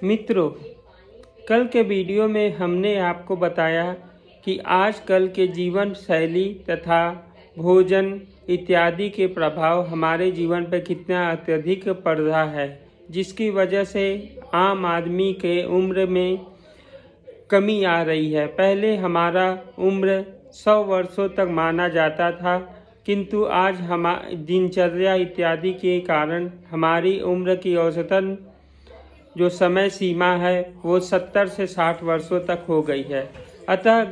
मित्रों, कल के वीडियो में हमने आपको बताया कि आजकल के जीवन शैली तथा भोजन इत्यादि के प्रभाव हमारे जीवन पर कितना अत्यधिक पड़ रहा है, जिसकी वजह से आम आदमी के उम्र में कमी आ रही है। पहले हमारा उम्र 100 वर्षों तक माना जाता था, किंतु आज दिनचर्या इत्यादि के कारण हमारी उम्र की औसतन जो समय सीमा है वो 70 से 60 वर्षों तक हो गई है। अतः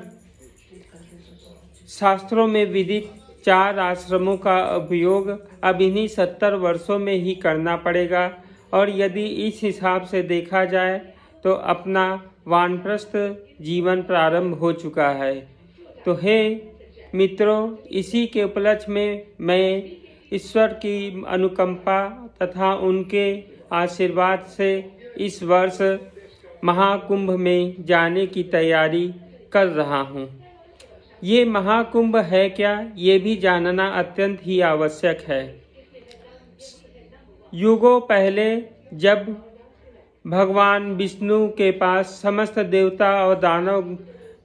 शास्त्रों में विदित 4 आश्रमों का उपयोग अब इन्हीं 70 वर्षों में ही करना पड़ेगा। और यदि इस हिसाब से देखा जाए तो अपना वानप्रस्थ जीवन प्रारंभ हो चुका है। तो हे मित्रों, इसी के उपलक्ष्य में मैं ईश्वर की अनुकंपा तथा उनके आशीर्वाद से इस वर्ष महाकुंभ में जाने की तैयारी कर रहा हूँ। ये महाकुंभ है क्या, ये भी जानना अत्यंत ही आवश्यक है। युगों पहले जब भगवान विष्णु के पास समस्त देवता और दानव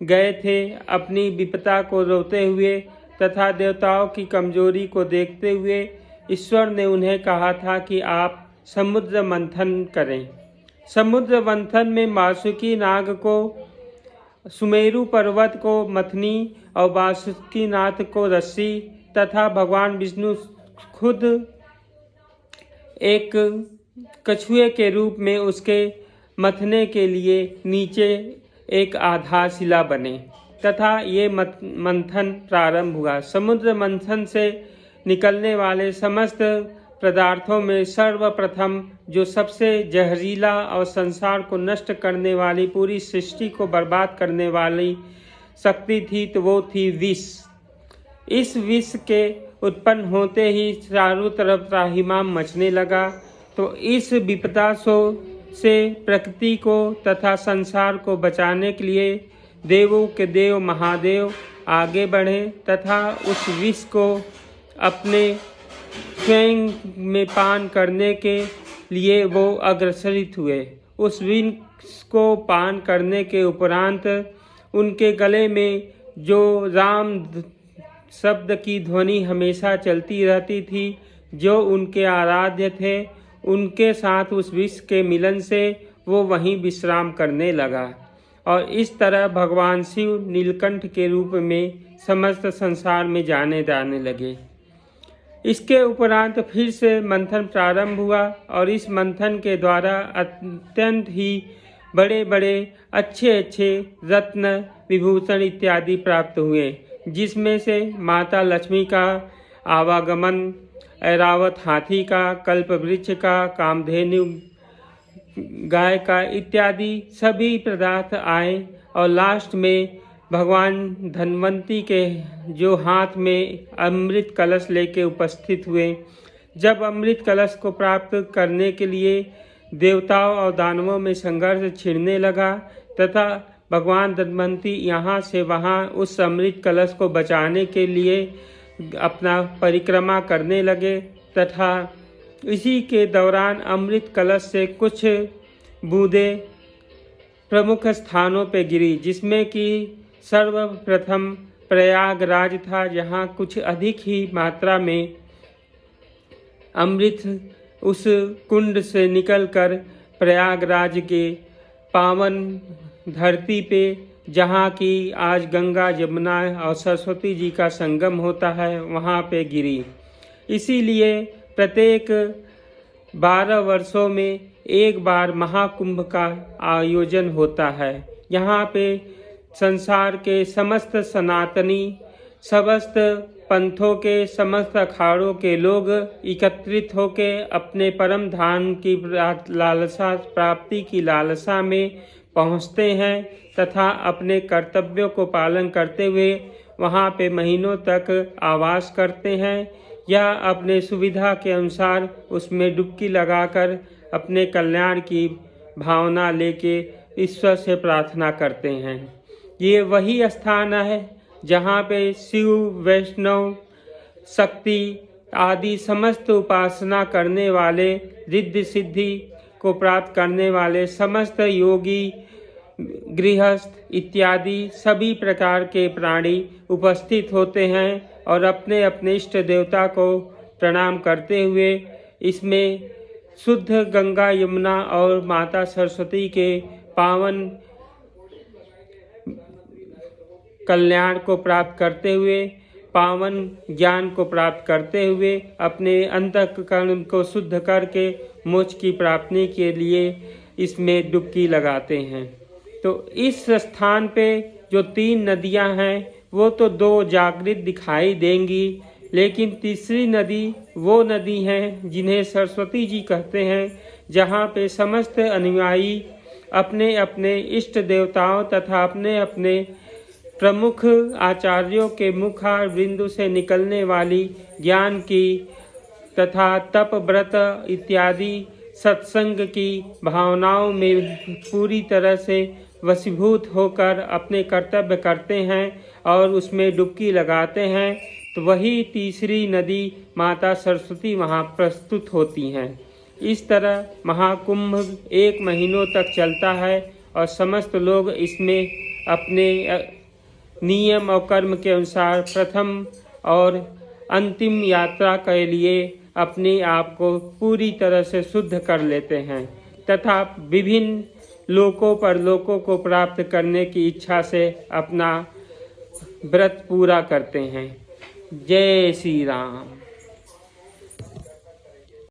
गए थे अपनी विपदा को रोते हुए तथा देवताओं की कमजोरी को देखते हुए, ईश्वर ने उन्हें कहा था कि आप समुद्र मंथन करें। समुद्र मंथन में वासुकी नाग को सुमेरु पर्वत को मथनी और वासुकीनाथ को रस्सी तथा भगवान विष्णु खुद एक कछुए के रूप में उसके मथने के लिए नीचे एक आधारशिला बने तथा ये मंथन प्रारंभ हुआ। समुद्र मंथन से निकलने वाले समस्त पदार्थों में सर्वप्रथम जो सबसे जहरीला और संसार को नष्ट करने वाली, पूरी सृष्टि को बर्बाद करने वाली शक्ति थी, तो वो थी विष। इस विष के उत्पन्न होते ही चारों तरफ त्राहिमाम मचने लगा। तो इस विपदा से प्रकृति को तथा संसार को बचाने के लिए देवों के देव महादेव आगे बढ़े तथा उस विष को अपने स्वयं में पान करने के लिए वो अग्रसरित हुए। उस विष को पान करने के उपरांत उनके गले में जो राम शब्द की ध्वनि हमेशा चलती रहती थी, जो उनके आराध्य थे, उनके साथ उस विष के मिलन से वो वहीं विश्राम करने लगा। और इस तरह भगवान शिव नीलकंठ के रूप में समस्त संसार में जाने लगे। इसके उपरांत फिर से मंथन प्रारंभ हुआ और इस मंथन के द्वारा अत्यंत ही बड़े बड़े अच्छे रत्न विभूषण इत्यादि प्राप्त हुए, जिसमें से माता लक्ष्मी का आवागमन, ऐरावत हाथी का, कल्प वृक्ष का, कामधेनु गाय का इत्यादि सभी पदार्थ आए। और लास्ट में भगवान धन्वंती के जो हाथ में अमृत कलश लेके उपस्थित हुए। जब अमृत कलश को प्राप्त करने के लिए देवताओं और दानवों में संघर्ष छिड़ने लगा तथा भगवान धन्वंती यहाँ से वहाँ उस अमृत कलश को बचाने के लिए अपना परिक्रमा करने लगे तथा इसी के दौरान अमृत कलश से कुछ बूंदें प्रमुख स्थानों पर गिरी, जिसमें कि सर्वप्रथम प्रयागराज था, जहाँ कुछ अधिक ही मात्रा में अमृत उस कुंड से निकलकर प्रयागराज के पावन धरती पे, जहाँ की आज गंगा यमुना और सरस्वती जी का संगम होता है, वहाँ पे गिरी। इसीलिए प्रत्येक 12 वर्षों में एक बार महाकुंभ का आयोजन होता है। यहाँ पे संसार के समस्त सनातनी, समस्त पंथों के, समस्त अखाड़ों के लोग एकत्रित होके अपने परम धाम की लालसा, प्राप्ति की लालसा में पहुँचते हैं तथा अपने कर्तव्यों को पालन करते हुए वहाँ पे महीनों तक आवास करते हैं या अपने सुविधा के अनुसार उसमें डुबकी लगाकर अपने कल्याण की भावना लेके ईश्वर से प्रार्थना करते हैं। ये वही स्थान है जहाँ पे शिव, वैष्णव, शक्ति आदि समस्त उपासना करने वाले, रिद्धि सिद्धि को प्राप्त करने वाले समस्त योगी, गृहस्थ इत्यादि सभी प्रकार के प्राणी उपस्थित होते हैं और अपने अपने इष्ट देवता को प्रणाम करते हुए इसमें शुद्ध गंगा, यमुना और माता सरस्वती के पावन कल्याण को प्राप्त करते हुए, पावन ज्ञान को प्राप्त करते हुए अपने अंतःकरण को शुद्ध करके मोक्ष की प्राप्ति के लिए इसमें डुबकी लगाते हैं। तो इस स्थान पे जो 3 नदियां हैं वो तो 2 जागृत दिखाई देंगी, लेकिन तीसरी नदी वो नदी है जिन्हें सरस्वती जी कहते हैं, जहाँ पे समस्त अनुयायी अपने अपने इष्ट देवताओं तथा अपने अपने प्रमुख आचार्यों के मुखा बिंदु से निकलने वाली ज्ञान की तथा तप, व्रत इत्यादि सत्संग की भावनाओं में पूरी तरह से वशीभूत होकर अपने कर्तव्य करते हैं और उसमें डुबकी लगाते हैं, तो वही तीसरी नदी माता सरस्वती वहाँ प्रस्तुत होती हैं। इस तरह महाकुंभ 1 महीनों तक चलता है और समस्त लोग इसमें अपने नियम और कर्म के अनुसार प्रथम और अंतिम यात्रा के लिए अपने आप को पूरी तरह से शुद्ध कर लेते हैं तथा विभिन्न लोकों पर लोकों को प्राप्त करने की इच्छा से अपना व्रत पूरा करते हैं। जय श्री राम।